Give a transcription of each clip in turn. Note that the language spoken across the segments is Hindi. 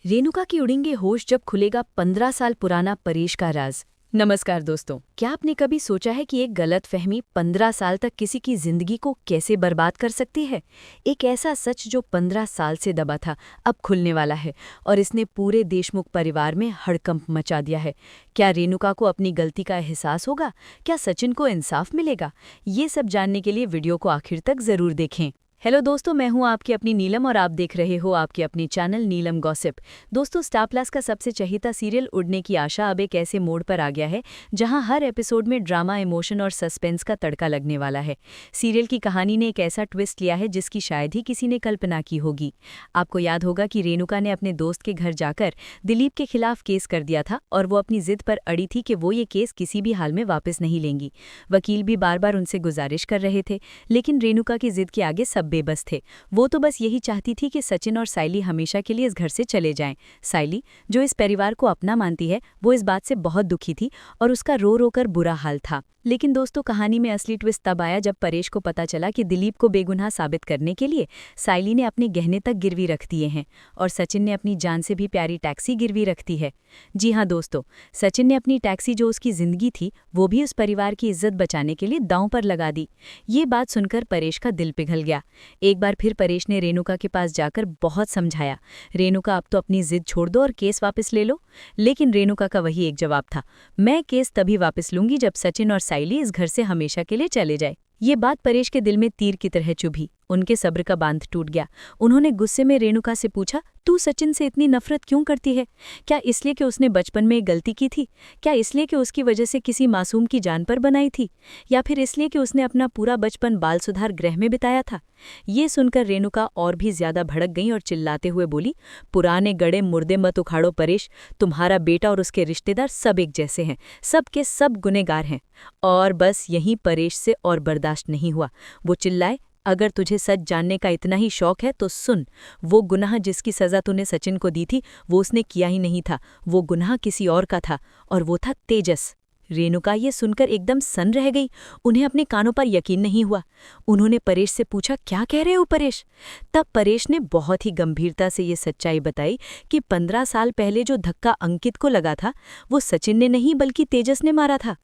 रेणुका की उड़ेंगे होश जब खुलेगा 15 साल पुराना परेश का राज। नमस्कार दोस्तों, क्या आपने कभी सोचा है कि एक गलत फहमी 15 साल तक किसी की जिंदगी को कैसे बर्बाद कर सकती है। एक ऐसा सच जो 15 साल से दबा था अब खुलने वाला है और इसने पूरे देशमुख परिवार में हड़कंप मचा दिया है। क्या रेणुका को अपनी गलती का एहसास होगा? क्या सचिन को इंसाफ मिलेगा? ये सब जानने के लिए वीडियो को आखिर तक जरूर देखें। हेलो दोस्तों, मैं हूं आपकी अपनी नीलम और आप देख रहे हो आपकी अपनी चैनल नीलम गॉसिप। दोस्तों, स्टार प्लस का सबसे चहीता सीरियल उड़ने की आशा अब एक ऐसे मोड़ पर आ गया है जहां हर एपिसोड में ड्रामा, इमोशन और सस्पेंस का तड़का लगने वाला है। सीरियल की कहानी ने एक ऐसा ट्विस्ट लिया है जिसकी शायद ही किसी ने कल्पना की होगी। आपको याद होगा कि रेणुका ने अपने दोस्त के घर जाकर दिलीप के खिलाफ केस कर दिया था और वो अपनी जिद पर अड़ी थी कि वो ये केस किसी भी हाल में वापस नहीं लेंगी। वकील भी बार बार उनसे गुजारिश कर रहे थे, लेकिन रेणुका की जिद के आगे सब बेबस थे। वो तो बस यही चाहती थी कि सचिन और साइली हमेशा के लिए इस घर से चले जाएं। साइली, जो इस परिवार को अपना मानती है, वो इस बात से बहुत दुखी थी और उसका रो रो कर बुरा हाल था। लेकिन दोस्तों, कहानी में असली ट्विस्ट तब आया जब परेश को पता चला कि दिलीप को बेगुनाह साबित करने के लिए साइली ने अपने गहने तक गिरवी रख दिए हैं और सचिन ने अपनी जान से भी प्यारी टैक्सी गिरवी रख दी है। जी हाँ दोस्तों, सचिन ने अपनी टैक्सी, जो उसकी जिंदगी थी, वो भी उस परिवार की इज्जत बचाने के लिए दांव पर लगा दी। ये बात सुनकर परेश का दिल पिघल गया। एक बार फिर परेश ने रेणुका के पास जाकर बहुत समझाया, रेणुका अब तो अपनी जिद छोड़ दो और केस वापस ले लो। लेकिन रेणुका का वही एक जवाब था, मैं केस तभी वापस लूंगी जब सचिन और साइली इस घर से हमेशा के लिए चले जाए। ये बात परेश के दिल में तीर की तरह चुभी। उनके सब्र का बांध टूट गया। उन्होंने गुस्से में रेणुका से पूछा, तू सचिन से इतनी नफरत क्यों करती है? क्या इसलिए कि उसने बचपन में एक गलती की थी? क्या इसलिए कि उसकी वजह से किसी मासूम की जान पर बनाई थी? या फिर इसलिए कि उसने अपना पूरा बचपन बाल सुधार गृह में बिताया था? ये सुनकर रेणुका और भी ज्यादा भड़क गई और चिल्लाते हुए बोली, पुराने गड़े मुर्दे मत उखाड़ो परेश, तुम्हारा बेटा और उसके रिश्तेदार सब एक जैसे हैं, सब के सब गुनहगार हैं। और बस यहीं परेश से और बर्दाश्त नहीं हुआ। वो चिल्लाए, अगर तुझे सच जानने का इतना ही शौक है तो सुन, वो गुनाह जिसकी सजा तूने सचिन को दी थी वो उसने किया ही नहीं था, वो गुनाह किसी और का था, और वो था तेजस। रेणुका ये सुनकर एकदम सन्न रह गई। उन्हें अपने कानों पर यकीन नहीं हुआ। उन्होंने परेश से पूछा, क्या कह रहे हो परेश? तब परेश ने बहुत ही गंभीरता से ये सच्चाई बताई कि 15 साल पहले जो धक्का अंकित को लगा था वो सचिन ने नहीं बल्कि तेजस ने मारा था।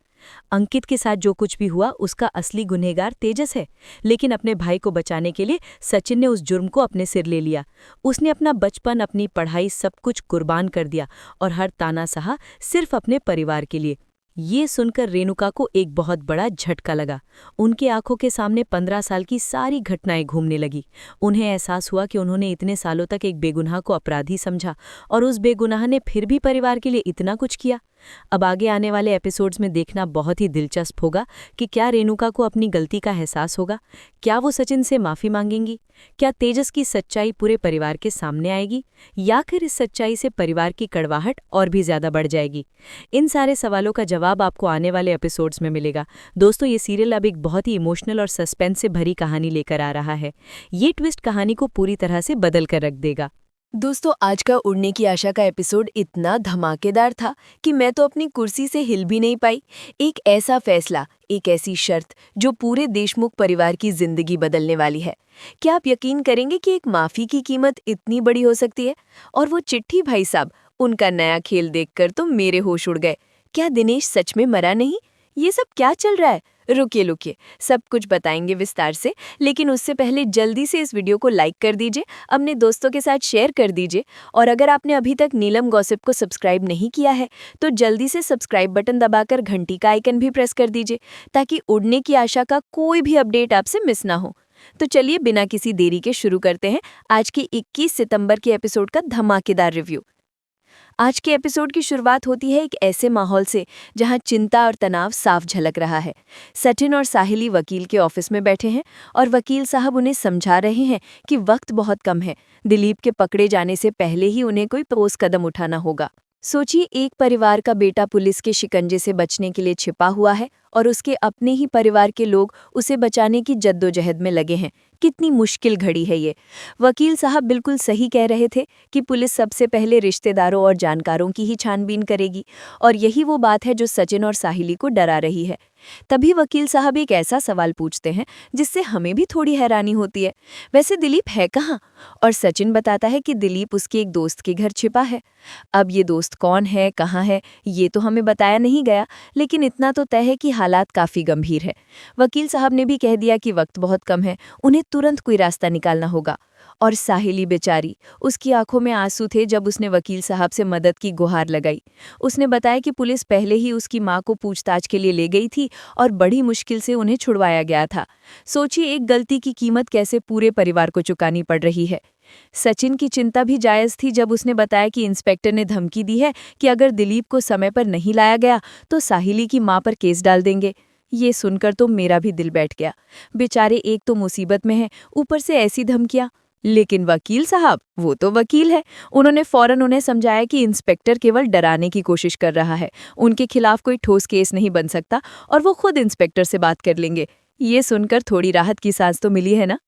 अंकित के साथ जो कुछ भी हुआ उसका असली गुनहगार तेजस है, लेकिन अपने भाई को बचाने के लिए सचिन ने उस जुर्म को अपने सिर ले लिया। उसने अपना बचपन, अपनी पढ़ाई, सब कुछ कुर्बान कर दिया और हर ताना सहा सिर्फ अपने परिवार के लिए। ये सुनकर रेणुका को एक बहुत बड़ा झटका लगा। उनकी आंखों के सामने 15 साल की सारी घटनाएं घूमने लगी। उन्हें एहसास हुआ कि उन्होंने इतने सालों तक एक बेगुनाह को अपराधी समझा और उस बेगुनाह ने फिर भी परिवार के लिए इतना कुछ किया। अब आगे आने वाले एपिसोड्स में देखना बहुत ही दिलचस्प होगा कि क्या रेणुका को अपनी गलती का एहसास होगा, क्या वो सचिन से माफी मांगेंगी, क्या तेजस की सच्चाई पूरे परिवार के सामने आएगी, या फिर इस सच्चाई से परिवार की कड़वाहट और भी ज्यादा बढ़ जाएगी। इन सारे सवालों का जवाब आपको आने वाले एपिसोड्स में मिलेगा। दोस्तों, ये सीरियल अब एक बहुत ही इमोशनल और सस्पेंस से भरी कहानी लेकर आ रहा है। ये ट्विस्ट कहानी को पूरी तरह से बदल कर रख देगा। दोस्तों, आज का उड़ने की आशा का एपिसोड इतना धमाकेदार था कि मैं तो अपनी कुर्सी से हिल भी नहीं पाई। एक ऐसा फैसला, एक ऐसी शर्त जो पूरे देशमुख परिवार की जिंदगी बदलने वाली है। क्या आप यकीन करेंगे कि एक माफी की कीमत इतनी बड़ी हो सकती है? और वो चिट्ठी भाई साहब, उनका नया खेल देखकर तो मेरे होश उड़ गए। क्या दिनेश सच में मरा नहीं? ये सब क्या चल रहा है? रुकिए, सब कुछ बताएंगे विस्तार से, लेकिन उससे पहले जल्दी से इस वीडियो को लाइक कर दीजिए, अपने दोस्तों के साथ शेयर कर दीजिए, और अगर आपने अभी तक नीलम गॉसिप को सब्सक्राइब नहीं किया है तो जल्दी से सब्सक्राइब बटन दबाकर घंटी का आइकन भी प्रेस कर दीजिए ताकि उड़ने की आशा का कोई भी अपडेट आपसे मिस ना हो। तो चलिए बिना किसी देरी के शुरू करते हैं आज की 21 सितंबर के एपिसोड का धमाकेदार रिव्यू। आज के एपिसोड की शुरुआत होती है एक ऐसे माहौल से जहां चिंता और तनाव साफ झलक रहा है। सचिन और साहिली वकील के ऑफिस में बैठे हैं और वकील साहब उन्हें समझा रहे हैं कि वक्त बहुत कम है। दिलीप के पकड़े जाने से पहले ही उन्हें कोई ठोस कदम उठाना होगा। सोचिए, एक परिवार का बेटा पुलिस के शिकंजे से बचने के लिए छिपा हुआ है और उसके अपने ही परिवार के लोग उसे बचाने की जद्दोजहद में लगे हैं। कितनी मुश्किल घड़ी है ये। वकील साहब बिल्कुल सही कह रहे थे कि पुलिस सबसे पहले रिश्तेदारों और जानकारों की ही छानबीन करेगी, और यही वो बात है जो सचिन और साहिली को डरा रही है। तभी वकील साहब एक ऐसा सवाल पूछते हैं जिससे हमें भी थोड़ी हैरानी होती है। वैसे दिलीप है कहाँ? और सचिन बताता है कि दिलीप उसके एक दोस्त के घर छिपा है। अब ये दोस्त कौन है, कहाँ है, ये तो हमें बताया नहीं गया, लेकिन इतना तो तय है कि हालात काफी गंभीर है। वकील साहब ने भी कह दिया कि वक्त बहुत कम है, उन्हें तुरंत कोई रास्ता निकालना होगा। और साहिली बेचारी, उसकी आंखों में आंसू थे जब उसने वकील साहब से मदद की गुहार लगाई। उसने बताया कि पुलिस पहले ही उसकी मां को पूछताछ के लिए ले गई थी और बड़ी मुश्किल से उन्हें छुड़वाया गया था। सोचिए, एक गलती की कीमत कैसे पूरे परिवार को चुकानी पड़ रही है। सचिन की चिंता भी जायज थी जब उसने बताया कि इंस्पेक्टर ने धमकी दी है कि अगर दिलीप को समय पर नहीं लाया गया तो साहिली की मां पर केस डाल देंगे। ये सुनकर तो मेरा भी दिल बैठ गया। बेचारे एक तो मुसीबत में हैं, ऊपर से ऐसी धमकियां। लेकिन वकील साहब, वो तो वकील है, उन्होंने फौरन उन्हें समझाया कि इंस्पेक्टर केवल डराने की कोशिश कर रहा है, उनके खिलाफ कोई ठोस केस नहीं बन सकता और वो खुद इंस्पेक्टर से बात कर लेंगे। ये सुनकर थोड़ी राहत की सांस तो मिली है ना।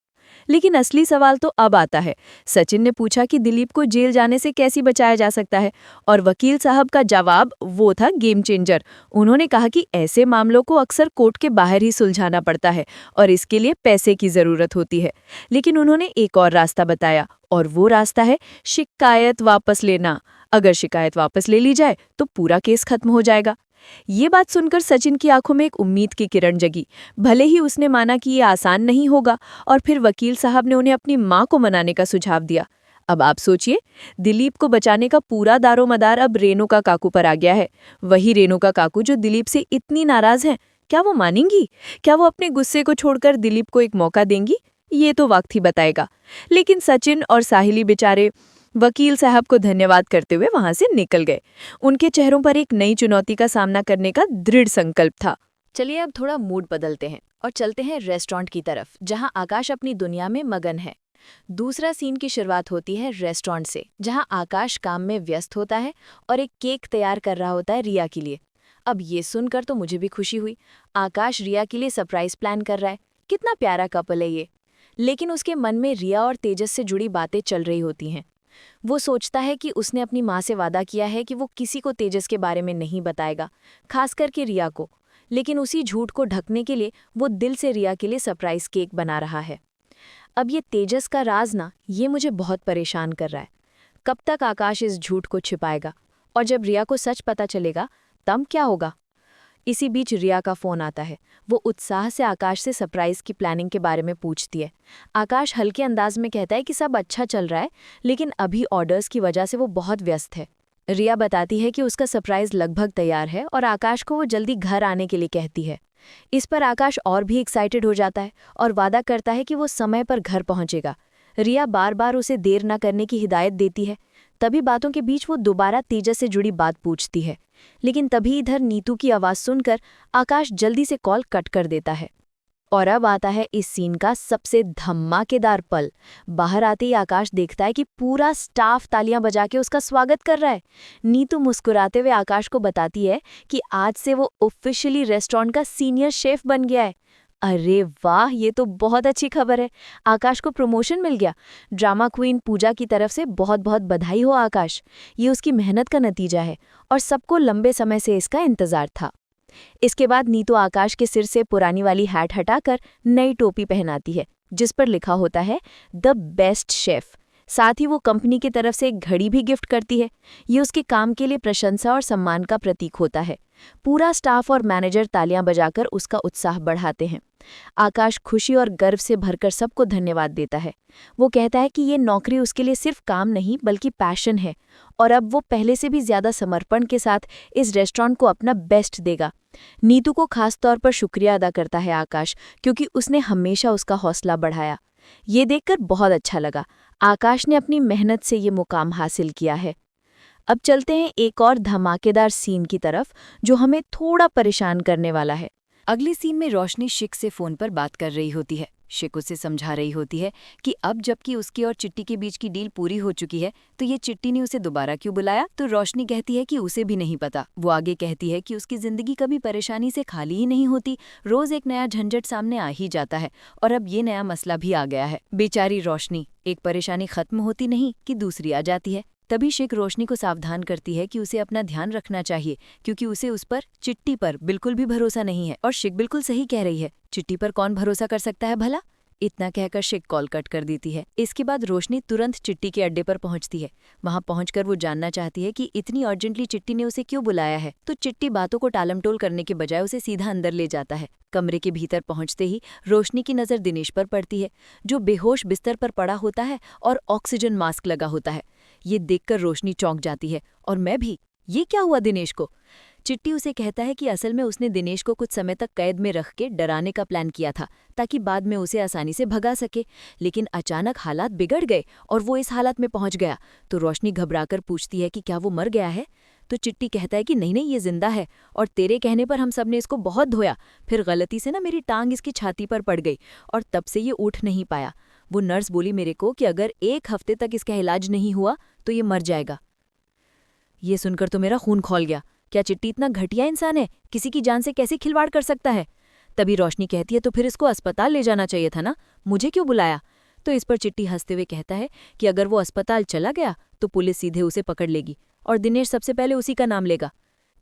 लेकिन असली सवाल तो अब आता है। सचिन ने पूछा कि दिलीप को जेल जाने से कैसे बचाया जा सकता है, और वकील साहब का जवाब वो था गेम चेंजर। उन्होंने कहा कि ऐसे मामलों को अक्सर कोर्ट के बाहर ही सुलझाना पड़ता है और इसके लिए पैसे की जरूरत होती है। लेकिन उन्होंने एक और रास्ता बताया, और वो रास्ता है शिकायत वापस लेना। अगर शिकायत वापस ले ली जाए तो पूरा केस खत्म हो जाएगा। ये बात सुनकर सचिन की आंखों में एक उम्मीद की किरण जगी। भले ही उसने माना कि ये आसान नहीं होगा, और फिर वकील साहब ने उन्हें अपनी मां को मनाने का सुझाव दिया। अब आप सोचिए, दिलीप को बचाने का पूरा दारोमदार अब रेणुका काकू पर आ गया है। वही रेणुका काकू जो दिलीप से इतनी नाराज हैं। क्या वो मानेंगी? क्या वो अपने गुस्से को छोड़कर दिलीप को एक मौका देंगी? ये तो वक्त ही बताएगा। लेकिन सचिन और साहिली बेचारे वकील साहब को धन्यवाद करते हुए वहां से निकल गए। उनके चेहरों पर एक नई चुनौती का सामना करने का दृढ़ संकल्प था। चलिए अब थोड़ा मूड बदलते हैं और चलते हैं रेस्टोरेंट की तरफ, जहां आकाश अपनी दुनिया में मगन है। दूसरा सीन की शुरुआत होती है रेस्टोरेंट से, जहां आकाश काम में व्यस्त होता है और एक केक तैयार कर रहा होता है रिया के लिए। अब ये सुनकर तो मुझे भी खुशी हुई। आकाश रिया के लिए सरप्राइज प्लान कर रहा है। कितना प्यारा कपल है ये। लेकिन उसके मन में रिया और तेजस से जुड़ी बातें चल रही होती हैं। वो सोचता है कि उसने अपनी माँ से वादा किया है कि वो किसी को तेजस के बारे में नहीं बताएगा, खास करके रिया को। लेकिन उसी झूठ को ढकने के लिए वो दिल से रिया के लिए सरप्राइज केक बना रहा है। अब ये तेजस का राज ना, ये मुझे बहुत परेशान कर रहा है। कब तक आकाश इस झूठ को छिपाएगा? और जब रिया को सच पता चलेगा तब क्या होगा? इसी बीच रिया का फोन आता है। वो उत्साह से आकाश से सरप्राइज की प्लानिंग के बारे में पूछती है। आकाश हल्के अंदाज में कहता है कि सब अच्छा चल रहा है, लेकिन अभी ऑर्डर्स की वजह से वो बहुत व्यस्त है। रिया बताती है कि उसका सरप्राइज लगभग तैयार है और आकाश को वो जल्दी घर आने के लिए कहती है। इस पर आकाश और भी एक्साइटेड हो जाता है और वादा करता है कि वो समय पर घर पहुंचेगा। रिया बार बार उसे देर न करने की हिदायत देती है। तभी बातों के बीच वो दोबारा तेजस से जुड़ी बात पूछती है। लेकिन तभी इधर नीतू की आवाज़ सुनकर आकाश जल्दी से कॉल कट कर देता है। और अब आता है इस सीन का सबसे धमाकेदार पल। बाहर आते ही आकाश देखता है कि पूरा स्टाफ तालियां बजा के उसका स्वागत कर रहा है। नीतू मुस्कुराते हुए आकाश को बताती है कि आज से वो ऑफिशियली रेस्टोरेंट का सीनियर शेफ बन गया है। अरे वाह, ये तो बहुत अच्छी खबर है। आकाश को प्रमोशन मिल गया। ड्रामा क्वीन पूजा की तरफ से बहुत बहुत बधाई हो आकाश। ये उसकी मेहनत का नतीजा है और सबको लंबे समय से इसका इंतजार था। इसके बाद नीतू आकाश के सिर से पुरानी वाली हैट हटाकर नई टोपी पहनाती है, जिस पर लिखा होता है द बेस्ट शेफ। साथ ही वो कंपनी की तरफ से एक घड़ी भी गिफ्ट करती है। ये उसके काम के लिए प्रशंसा और सम्मान का प्रतीक होता है। पूरा स्टाफ और मैनेजर तालियां बजाकर उसका उत्साह बढ़ाते हैं। आकाश खुशी और गर्व से भरकर सबको धन्यवाद देता है। वो कहता है कि ये नौकरी उसके लिए सिर्फ काम नहीं बल्कि पैशन है, और अब वो पहले से भी ज्यादा समर्पण के साथ इस रेस्टोरेंट को अपना बेस्ट देगा। नीतू को खास तौर पर शुक्रिया अदा करता है आकाश, क्योंकि उसने हमेशा उसका हौसला बढ़ाया। ये देखकर बहुत अच्छा लगा। आकाश ने अपनी मेहनत से ये मुकाम हासिल किया है। अब चलते हैं एक और धमाकेदार सीन की तरफ, जो हमें थोड़ा परेशान करने वाला है। अगले सीन में रोशनी शिक से फोन पर बात कर रही होती है। शिक उसे समझा रही होती है कि अब जबकि उसकी और चिट्टी के बीच की डील पूरी हो चुकी है, तो ये चिट्टी ने उसे दोबारा क्यों बुलाया? तो रोशनी कहती है कि उसे भी नहीं पता। वो आगे कहती है कि उसकी जिंदगी कभी परेशानी से खाली ही नहीं होती, रोज एक नया झंझट सामने आ ही जाता है, और अब ये नया मसला भी आ गया है। बेचारी रोशनी, एक परेशानी खत्म होती नहीं कि दूसरी आ जाती है। तभी शिक रोशनी को सावधान करती है कि उसे अपना ध्यान रखना चाहिए, क्योंकि उसे उस पर, चिट्टी पर, बिल्कुल भी भरोसा नहीं है। और शिक बिल्कुल सही कह रही है, चिट्टी पर कौन भरोसा कर सकता है भला। इतना कहकर शिक कॉल कट कर देती है। इसके बाद रोशनी तुरंत चिट्टी के अड्डे पर पहुंचती है। वहां पहुंचकर वो जानना चाहती है कि इतनी अर्जेंटली चिट्टी ने उसे क्यों बुलाया है। तो चिट्टी बातों को टालमटोल करने के बजाय उसे सीधा अंदर ले जाता है। कमरे के भीतर पहुंचते ही रोशनी की नज़र दिनेश पर पड़ती है, जो बेहोश बिस्तर पर पड़ा होता है और ऑक्सीजन मास्क लगा होता है। ये देखकर रोशनी चौंक जाती है, और मैं भी, ये क्या हुआ दिनेश को। चिट्टी उसे कहता है कि असल में उसने दिनेश को कुछ समय तक कैद में रख के डराने का प्लान किया था, ताकि बाद में उसे आसानी से भगा सके। लेकिन अचानक हालात बिगड़ गए और वो इस हालत में पहुंच गया। तो रोशनी घबराकर पूछती है कि क्या वो मर गया है। तो चिट्टी कहता है कि नहीं नहीं, ये जिंदा है, और तेरे कहने पर हम सब ने इसको बहुत धोया, फिर गलती से ना मेरी टांग इसकी छाती पर पड़ गई और तब से ये उठ नहीं पाया। वो नर्स बोली मेरे को कि अगर 1 हफ्ते तक इसका इलाज नहीं हुआ तो ये मर जाएगा। ये सुनकर तो मेरा खून खौल गया। क्या चिट्टी इतना घटिया इंसान है, किसी की जान से कैसे खिलवाड़ कर सकता है। तभी रोशनी कहती है तो फिर इसको अस्पताल ले जाना चाहिए था ना, मुझे क्यों बुलाया। तो इस पर चिट्टी हंसते हुए कहता है कि अगर वो अस्पताल चला गया तो पुलिस सीधे उसे पकड़ लेगी और दिनेश सबसे पहले उसी का नाम लेगा।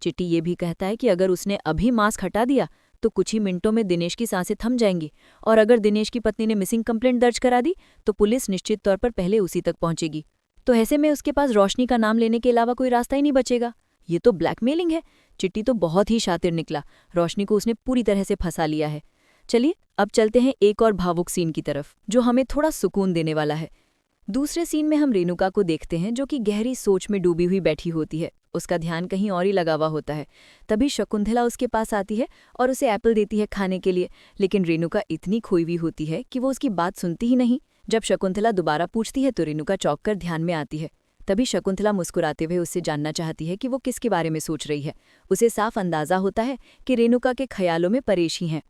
चिट्टी ये भी कहता है कि अगर उसने अभी मास्क हटा दिया तो कुछ ही मिनटों में दिनेश की सांसें थम जाएंगी, और अगर दिनेश की पत्नी ने मिसिंग कंप्लेंट दर्ज करा दी तो पुलिस निश्चित तौर पर पहले उसी तक पहुंचेगी। तो ऐसे में उसके पास रोशनी का नाम लेने के अलावा कोई रास्ता ही नहीं बचेगा। ये तो ब्लैकमेलिंग है। चिट्टी तो बहुत ही शातिर निकला, रोशनी को उसने पूरी तरह से फंसा लिया है। चलिए अब चलते हैं एक और भावुक सीन की तरफ, जो हमें थोड़ा सुकून देने वाला है। दूसरे सीन में हम रेणुका को देखते हैं, जो कि गहरी सोच में डूबी हुई बैठी होती है। उसका ध्यान कहीं और ही लगा हुआ होता है। तभी शकुंतला उसके पास आती है और उसे एप्पल देती है खाने के लिए, लेकिन रेणुका इतनी खोई हुई होती है कि वो उसकी बात सुनती ही नहीं। जब शकुंतला दोबारा पूछती है तो रेणुका चौंक कर ध्यान में आती है। तभी शकुंतला मुस्कुराते हुए उससे जानना चाहती है कि वो किसके बारे में सोच रही है। उसे साफ अंदाजा होता है कि रेणुका के ख्यालों में परेश ही हैं।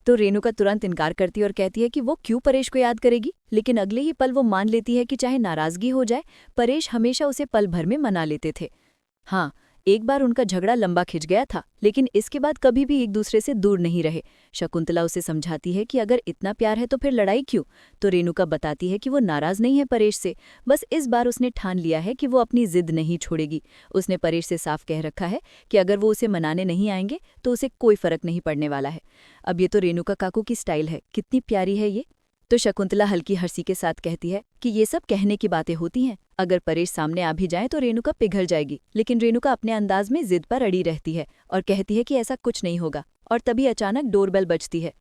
तो रेणुका तुरंत इनकार करती है और कहती है कि वो क्यों परेश को याद करेगी। लेकिन अगले ही पल वो मान लेती है कि चाहे नाराजगी हो जाए, परेश हमेशा उसे पल भर में मना लेते थे। हाँ, एक बार उनका झगड़ा लंबा खिंच गया था, लेकिन इसके बाद कभी भी एक दूसरे से दूर नहीं रहे। शकुंतला उसे समझाती है कि अगर इतना प्यार है तो फिर लड़ाई क्यों। तो रेणुका बताती है कि वो नाराज नहीं है परेश से, बस इस बार उसने ठान लिया है कि वो अपनी जिद नहीं छोड़ेगी। उसने परेश से साफ कह रखा है कि अगर वो उसे मनाने नहीं आएंगे तो उसे कोई फर्क नहीं पड़ने वाला है। अब ये तो रेणुका काकू की स्टाइल है, कितनी प्यारी है ये। तो शकुंतला हल्की हंसी के साथ कहती है कि ये सब कहने की बातें होती हैं, अगर परेश सामने आ भी जाए तो रेणुका पिघल जाएगी। लेकिन रेणुका अपने अंदाज में जिद पर अड़ी रहती है और कहती है कि ऐसा कुछ नहीं होगा। और तभी अचानक डोरबेल बजती है।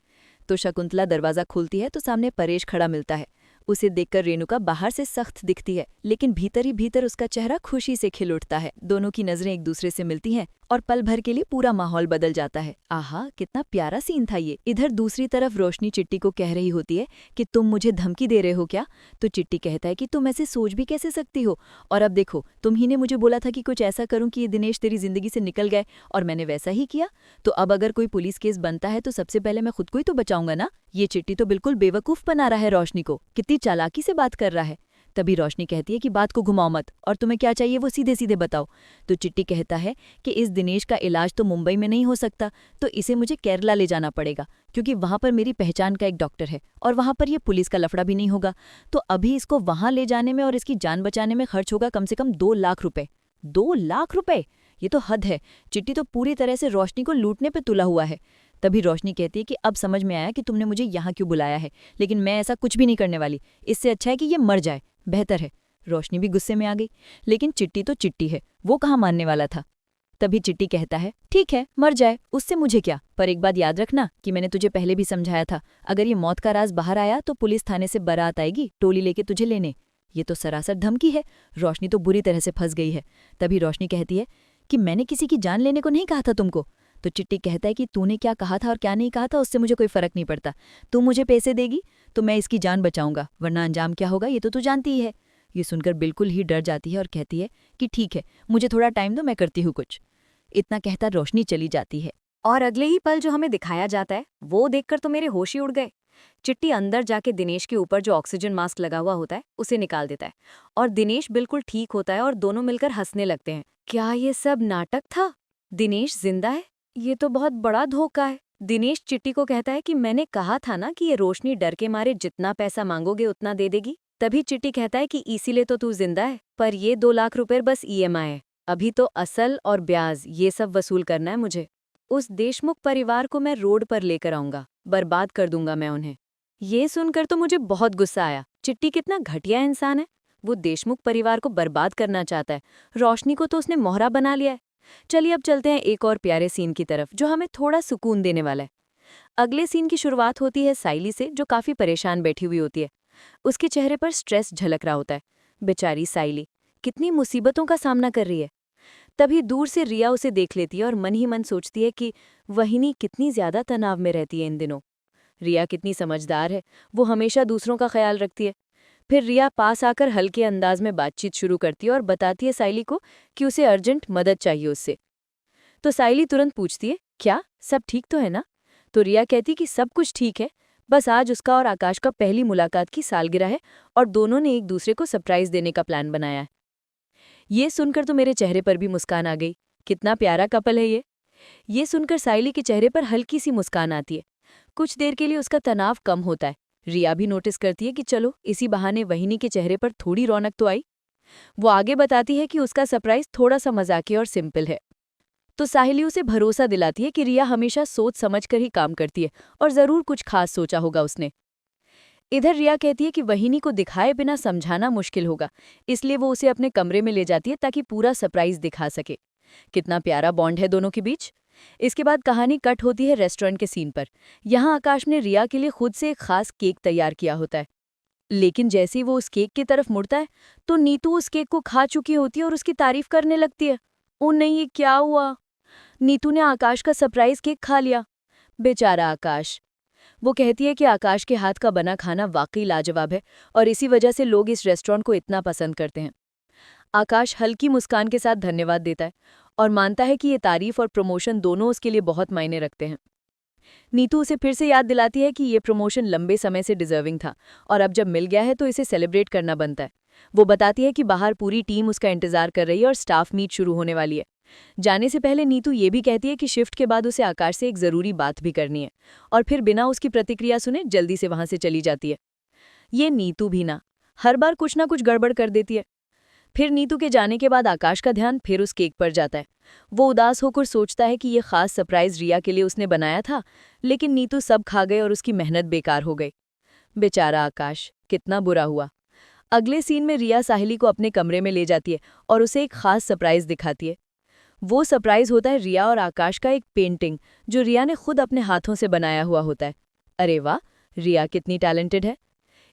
तो शकुंतला दरवाज़ा खोलती है तो सामने परेश खड़ा मिलता है। उसे देखकर रेणुका बाहर से सख्त दिखती है, लेकिन भीतर ही भीतर उसका चेहरा खुशी से खिल उठता है। दोनों की नजरें एक दूसरे से मिलती हैं और पल भर के लिए पूरा माहौल बदल जाता है। आहा, कितना प्यारा सीन था ये। इधर दूसरी तरफ रोशनी चिट्टी को कह रही होती है कि तुम मुझे धमकी दे रहे हो क्या। तो चिट्टी कहता है कि तुम ऐसे सोच भी कैसे सकती हो, और अब देखो तुम ही ने मुझे बोला था कि कुछ ऐसा करूं कि ये दिनेश तेरी जिंदगी से निकल गए, और मैंने वैसा ही किया। तो अब अगर कोई पुलिस केस बनता है तो सबसे पहले मैं खुद को ही तो बचाऊंगा ना। ये चिट्टी तो बिल्कुल बेवकूफ बना रहा है रोशनी को, कितनी चालाकी से बात कर रहा है। तभी रोशनी कहती है कि बात को घुमाओ मत, और तुम्हें क्या चाहिए वो सीधे सीधे बताओ। तो चिट्टी कहता है कि इस दिनेश का इलाज तो मुंबई में नहीं हो सकता, तो इसे मुझे केरला ले जाना पड़ेगा, क्योंकि वहां पर मेरी पहचान का एक डॉक्टर है और वहां पर ये पुलिस का लफड़ा भी नहीं होगा। तो अभी इसको वहां ले जाने में और इसकी जान बचाने में खर्च होगा कम से कम 2 लाख रुपए। 2 लाख रुपए, ये तो हद है। चिट्टी तो पूरी तरह से रोशनी को लूटने पे तुला हुआ है। तभी रोशनी कहती है कि अब समझ में आया कि तुमने मुझे यहाँ क्यों बुलाया है, लेकिन मैं ऐसा कुछ भी नहीं करने वाली। इससे अच्छा है कि ये मर जाए, बेहतर है। रोशनी भी गुस्से में आ गई, लेकिन चिट्टी तो चिट्टी है, वो कहाँ मानने वाला था। तभी चिट्टी कहता है ठीक है मर जाए, उससे मुझे क्या, पर एक बात याद रखना कि मैंने तुझे पहले भी समझाया था, अगर ये मौत का राज बाहर आया तो पुलिस थाने से बारात आएगी टोली लेके तुझे लेने। ये तो सरासर धमकी है। रोशनी तो बुरी तरह से फंस गई है। तभी रोशनी कहती है कि मैंने किसी की जान लेने को नहीं कहा था तुमको। तो चिट्टी कहता है कि तूने क्या कहा था और क्या नहीं कहा था उससे मुझे कोई फर्क नहीं पड़ता। तू मुझे पैसे देगी तो मैं इसकी जान बचाऊंगा, वरना अंजाम क्या होगा ये तो तू जानती ही है। ये सुनकर बिल्कुल ही डर जाती है और कहती है कि ठीक है, मुझे थोड़ा टाइम दो, मैं करती हूँ कुछ। इतना कहता रोशनी चली जाती है। और अगले ही पल जो हमें दिखाया जाता है वो देखकर तो मेरे होश ही उड़ गए। चिट्टी अंदर जाके दिनेश के ऊपर जो ऑक्सीजन मास्क लगा हुआ होता है उसे निकाल देता है, और दिनेश बिल्कुल ठीक होता है और दोनों मिलकर हंसने लगते हैं। क्या ये सब नाटक था? दिनेश जिंदा है? ये तो बहुत बड़ा धोखा है। दिनेश चिट्टी को कहता है कि मैंने कहा था ना कि ये रोशनी डर के मारे जितना पैसा मांगोगे उतना दे देगी। तभी चिट्टी कहता है कि इसीलिए तो तू जिंदा है, पर ये 2 लाख रुपए बस ईएमआई है। अभी तो असल और ब्याज ये सब वसूल करना है मुझे। उस देशमुख परिवार को मैं रोड पर लेकर आऊंगा, बर्बाद कर दूंगा मैं उन्हें। ये सुनकर तो मुझे बहुत गुस्सा आया। चिट्टी कितना घटिया इंसान है। वो देशमुख परिवार को बर्बाद करना चाहता है, रोशनी को तो उसने मोहरा बना लिया है। चलिए अब चलते हैं एक और प्यारे सीन की तरफ, जो हमें थोड़ा सुकून देने वाला है। अगले सीन की शुरुआत होती है साइली से, जो काफी परेशान बैठी हुई होती है। उसके चेहरे पर स्ट्रेस झलक रहा होता है। बेचारी साइली कितनी मुसीबतों का सामना कर रही है। तभी दूर से रिया उसे देख लेती है और मन ही मन सोचती है कि वहिनी कितनी ज्यादा तनाव में रहती है इन दिनों। रिया कितनी समझदार है, वो हमेशा दूसरों का ख्याल रखती है। फिर रिया पास आकर हल्के अंदाज में बातचीत शुरू करती है और बताती है साइली को कि उसे अर्जेंट मदद चाहिए उससे। तो साइली तुरंत पूछती है, क्या सब ठीक तो है ना? तो रिया कहती कि सब कुछ ठीक है, बस आज उसका और आकाश का पहली मुलाकात की सालगिरह है और दोनों ने एक दूसरे को सरप्राइज देने का प्लान बनाया है। ये सुनकर तो मेरे चेहरे पर भी मुस्कान आ गई। कितना प्यारा कपल है ये। ये सुनकर साइली के चेहरे पर हल्की सी मुस्कान आती है। कुछ देर के लिए उसका तनाव कम होता है। रिया भी नोटिस करती है कि चलो इसी बहाने वहिनी के चेहरे पर थोड़ी रौनक तो आई। वो आगे बताती है कि उसका सरप्राइज थोड़ा सा मजाकिया और सिंपल है। तो साहिली उसे भरोसा दिलाती है कि रिया हमेशा सोच समझ कर ही काम करती है और जरूर कुछ खास सोचा होगा उसने। इधर रिया कहती है कि वहिनी को दिखाए बिना समझाना मुश्किल होगा, इसलिए वो उसे अपने कमरे में ले जाती है ताकि पूरा सरप्राइज दिखा सके। कितना प्यारा बॉन्ड है दोनों के बीच। इसके बाद कहानी कट होती है रेस्टोरेंट के सीन पर। यहाँ आकाश ने रिया के लिए खुद से एक खास केक तैयार किया होता है। लेकिन जैसे ही वो उस केक की तरफ मुड़ता है तो नीतू उस केक को खा चुकी होती है और उसकी तारीफ करने लगती है। ओ नहीं, ये क्या हुआ? नीतू ने आकाश का सरप्राइज केक खा लिया। बेचारा आकाश। वो कहती है कि आकाश के हाथ का बना खाना वाकई लाजवाब है और इसी वजह से लोग इस रेस्टोरेंट को इतना पसंद करते हैं। आकाश हल्की मुस्कान के साथ धन्यवाद देता है और मानता है कि ये तारीफ और प्रमोशन दोनों उसके लिए बहुत मायने रखते हैं। नीतू उसे फिर से याद दिलाती है कि ये प्रमोशन लंबे समय से डिजर्विंग था और अब जब मिल गया है तो इसे सेलिब्रेट करना बनता है। वो बताती है कि बाहर पूरी टीम उसका इंतजार कर रही है और स्टाफ मीट शुरू होने वाली है। जाने से पहले नीतू ये भी कहती है कि शिफ्ट के बाद उसे आकाश से एक ज़रूरी बात भी करनी है और फिर बिना उसकी प्रतिक्रिया सुने जल्दी से वहां से चली जाती है। ये नीतू भी हर बार कुछ ना कुछ गड़बड़ कर देती है। फिर नीतू के जाने के बाद आकाश का ध्यान फिर उस केक पर जाता है। वो उदास होकर सोचता है कि ये खास सरप्राइज रिया के लिए उसने बनाया था, लेकिन नीतू सब खा गए और उसकी मेहनत बेकार हो गई। बेचारा आकाश, कितना बुरा हुआ। अगले सीन में रिया साहिली को अपने कमरे में ले जाती है और उसे एक खास सरप्राइज दिखाती है। वो सरप्राइज होता है रिया और आकाश का एक पेंटिंग, जो रिया ने खुद अपने हाथों से बनाया हुआ होता है। अरे वाह, रिया कितनी टैलेंटेड है।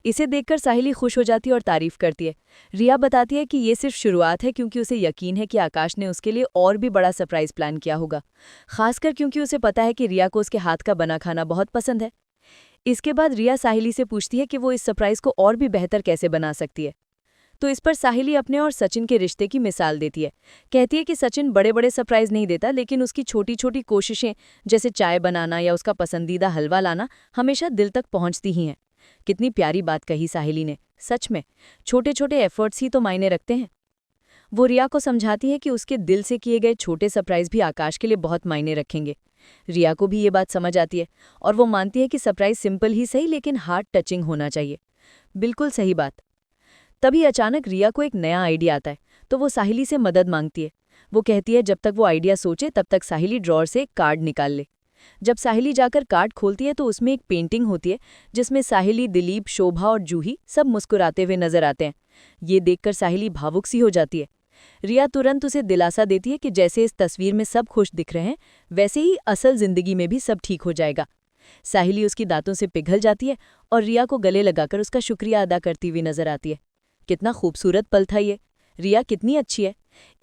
इसे देखकर साहिली खुश हो जाती है और तारीफ करती है। रिया बताती है कि ये सिर्फ शुरुआत है, क्योंकि उसे यकीन है कि आकाश ने उसके लिए और भी बड़ा सरप्राइज प्लान किया होगा, खासकर क्योंकि उसे पता है कि रिया को उसके हाथ का बना खाना बहुत पसंद है। इसके बाद रिया साहिली से पूछती है कि वो इस सरप्राइज को और भी बेहतर कैसे बना सकती है। तो इस पर साहिली अपने और सचिन के रिश्ते की मिसाल देती है। कहती है कि सचिन बड़े बड़े सरप्राइज नहीं देता, लेकिन उसकी छोटी छोटी कोशिशें, जैसे चाय बनाना या उसका पसंदीदा हलवा लाना, हमेशा दिल तक पहुंचती ही हैं। कितनी प्यारी बात कही साहिली ने। सच में छोटे छोटे एफर्ट्स ही तो मायने रखते हैं। वो रिया को समझाती है कि उसके दिल से किए गए छोटे सरप्राइज भी आकाश के लिए बहुत मायने रखेंगे। रिया को भी ये बात समझ आती है और वो मानती है कि सरप्राइज सिंपल ही सही, लेकिन हार्ट टचिंग होना चाहिए। बिल्कुल सही बात। तभी अचानक रिया को एक नया आइडिया आता है, तो वो साहिली से मदद मांगती है। वो कहती है जब तक वो आइडिया सोचे तब तक साहिली ड्रॉर से एक कार्ड निकाल ले। जब साहिली जाकर कार्ड खोलती है तो उसमें एक पेंटिंग होती है, जिसमें साहिली, दिलीप, शोभा और जूही सब मुस्कुराते हुए नजर आते हैं। ये देखकर साहिली भावुक सी हो जाती है। रिया तुरंत उसे दिलासा देती है कि जैसे इस तस्वीर में सब खुश दिख रहे हैं, वैसे ही असल जिंदगी में भी सब ठीक हो जाएगा। साहिली उसकी दांतों से पिघल जाती है और रिया को गले लगाकर उसका शुक्रिया अदा करती हुई नजर आती है। कितना खूबसूरत पल था ये। रिया कितनी अच्छी है।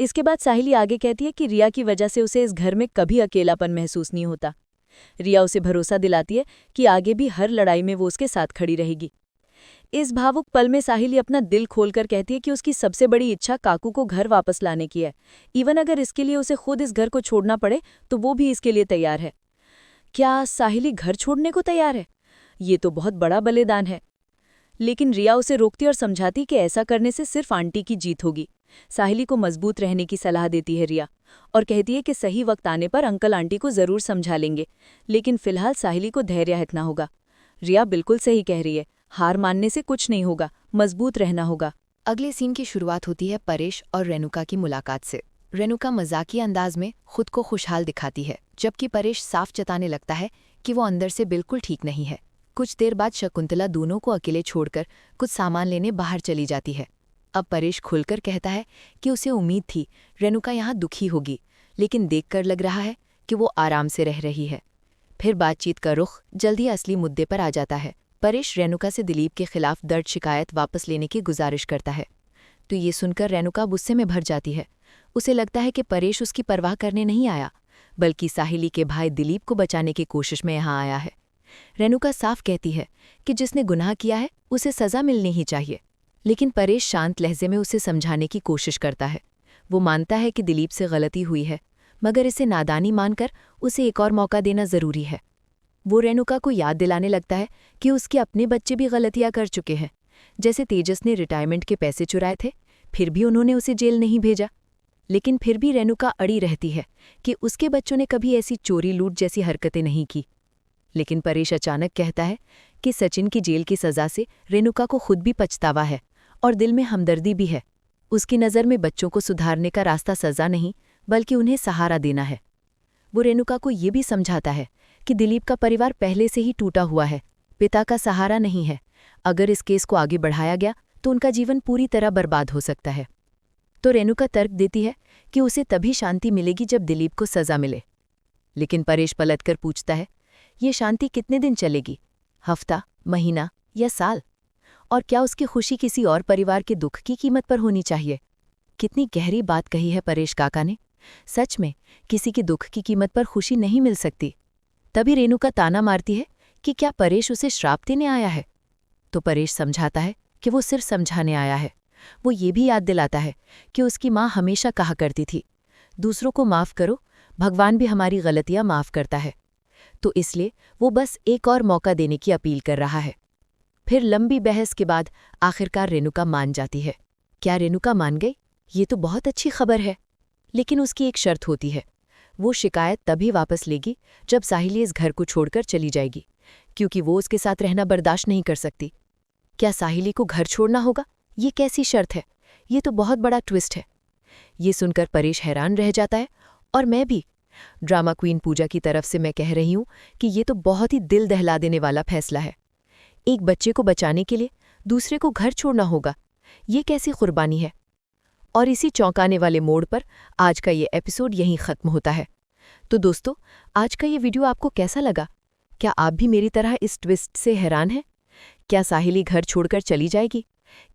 इसके बाद साहिली आगे कहती है कि रिया की वजह से उसे इस घर में कभी अकेलापन महसूस नहीं होता। रिया उसे भरोसा दिलाती है कि आगे भी हर लड़ाई में वो उसके साथ खड़ी रहेगी। इस भावुक पल में साहिली अपना दिल खोलकर कहती है कि उसकी सबसे बड़ी इच्छा काकू को घर वापस लाने की है। इवन अगर इसके लिए उसे खुद इस घर को छोड़ना पड़े तो वो भी इसके लिए तैयार है। क्या साहिली घर छोड़ने को तैयार है? ये तो बहुत बड़ा बलिदान है। लेकिन रिया उसे रोकती और समझाती कि ऐसा करने से सिर्फ आंटी की जीत होगी। साहिली को मजबूत रहने की सलाह देती है रिया और कहती है कि सही वक्त आने पर अंकल आंटी को जरूर समझा लेंगे, लेकिन फिलहाल साहिली को धैर्य रखना होगा। रिया बिल्कुल सही कह रही है। हार मानने से कुछ नहीं होगा, मजबूत रहना होगा। अगले सीन की शुरुआत होती है परेश और रेणुका की मुलाकात से। रेणुका मजाकिया अंदाज में खुद को खुशहाल दिखाती है, जबकि परेश साफ जताने लगता है कि वो अंदर से बिल्कुल ठीक नहीं है। कुछ देर बाद शकुंतला दोनों को अकेले छोड़कर कुछ सामान लेने बाहर चली जाती है। अब परेश खुलकर कहता है कि उसे उम्मीद थी रेणुका यहाँ दुखी होगी, लेकिन देखकर लग रहा है कि वो आराम से रह रही है। फिर बातचीत का रुख जल्दी असली मुद्दे पर आ जाता है। परेश रेणुका से दिलीप के खिलाफ दर्ज शिकायत वापस लेने की गुजारिश करता है, तो ये सुनकर रेणुका गुस्से में भर जाती है। उसे लगता है कि परेश उसकी परवाह करने नहीं आया, बल्कि साहिली के भाई दिलीप को बचाने की कोशिश में यहाँ आया है। रेणुका साफ कहती है कि जिसने गुनाह किया है उसे सज़ा मिलनी ही चाहिए, लेकिन परेश शांत लहजे में उसे समझाने की कोशिश करता है। वो मानता है कि दिलीप से गलती हुई है, मगर इसे नादानी मानकर उसे एक और मौका देना ज़रूरी है। वो रेणुका को याद दिलाने लगता है कि उसके अपने बच्चे भी गलतियां कर चुके हैं। जैसे तेजस ने रिटायरमेंट के पैसे चुराए थे, फिर भी उन्होंने उसे जेल नहीं भेजा। लेकिन फिर भी रेणुका अड़ी रहती है कि उसके बच्चों ने कभी ऐसी चोरी लूट जैसी हरकतें नहीं की। लेकिन परेश अचानक कहता है कि सचिन की जेल की सज़ा से रेणुका को खुद भी पछतावा है और दिल में हमदर्दी भी है। उसकी नज़र में बच्चों को सुधारने का रास्ता सज़ा नहीं, बल्कि उन्हें सहारा देना है। वो रेणुका को ये भी समझाता है कि दिलीप का परिवार पहले से ही टूटा हुआ है, पिता का सहारा नहीं है। अगर इस केस को आगे बढ़ाया गया तो उनका जीवन पूरी तरह बर्बाद हो सकता है। तो रेणुका तर्क देती है कि उसे तभी शांति मिलेगी जब दिलीप को सज़ा मिले। लेकिन परेश पलटकर पूछता है, ये शांति कितने दिन चलेगी? हफ्ता, महीना या साल? और क्या उसकी खुशी किसी और परिवार के दुख की कीमत पर होनी चाहिए? कितनी गहरी बात कही है परेश काका ने। सच में किसी के दुख की कीमत पर खुशी नहीं मिल सकती। तभी रेणुका ताना मारती है कि क्या परेश उसे श्राप देने आया है? तो परेश समझाता है कि वो सिर्फ समझाने आया है। वो ये भी याद दिलाता है कि उसकी माँ हमेशा कहा करती थी, दूसरों को माफ़ करो, भगवान भी हमारी गलतियाँ माफ़ करता है। तो इसलिए वो बस एक और मौका देने की अपील कर रहा है। फिर लंबी बहस के बाद आखिरकार रेणुका मान जाती है। क्या रेणुका मान गई? ये तो बहुत अच्छी खबर है। लेकिन उसकी एक शर्त होती है, वो शिकायत तभी वापस लेगी जब साहिली इस घर को छोड़कर चली जाएगी, क्योंकि वो उसके साथ रहना बर्दाश्त नहीं कर सकती। क्या साहिली को घर छोड़ना होगा? ये कैसी शर्त है? ये तो बहुत बड़ा ट्विस्ट है। ये सुनकर परेश हैरान रह जाता है, और मैं भी। ड्रामा क्वीन पूजा की तरफ से मैं कह रही हूँ कि ये तो बहुत ही दिल दहला देने वाला फैसला है। एक बच्चे को बचाने के लिए दूसरे को घर छोड़ना होगा, ये कैसी कुर्बानी है? और इसी चौंकाने वाले मोड़ पर आज का ये एपिसोड यहीं ख़त्म होता है। तो दोस्तों, आज का ये वीडियो आपको कैसा लगा? क्या आप भी मेरी तरह इस ट्विस्ट से हैरान हैं? क्या साहिली घर छोड़कर चली जाएगी?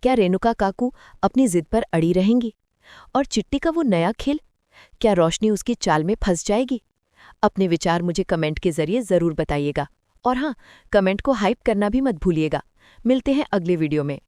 क्या रेणुका काकू अपनी जिद पर अड़ी रहेंगी? और चिट्टी का वो नया खेल, क्या रोशनी उसकी चाल में फंस जाएगी? अपने विचार मुझे कमेंट के ज़रिए ज़रूर बताइएगा। और हाँ, कमेंट को हाइप करना भी मत भूलिएगा। मिलते हैं अगले वीडियो में।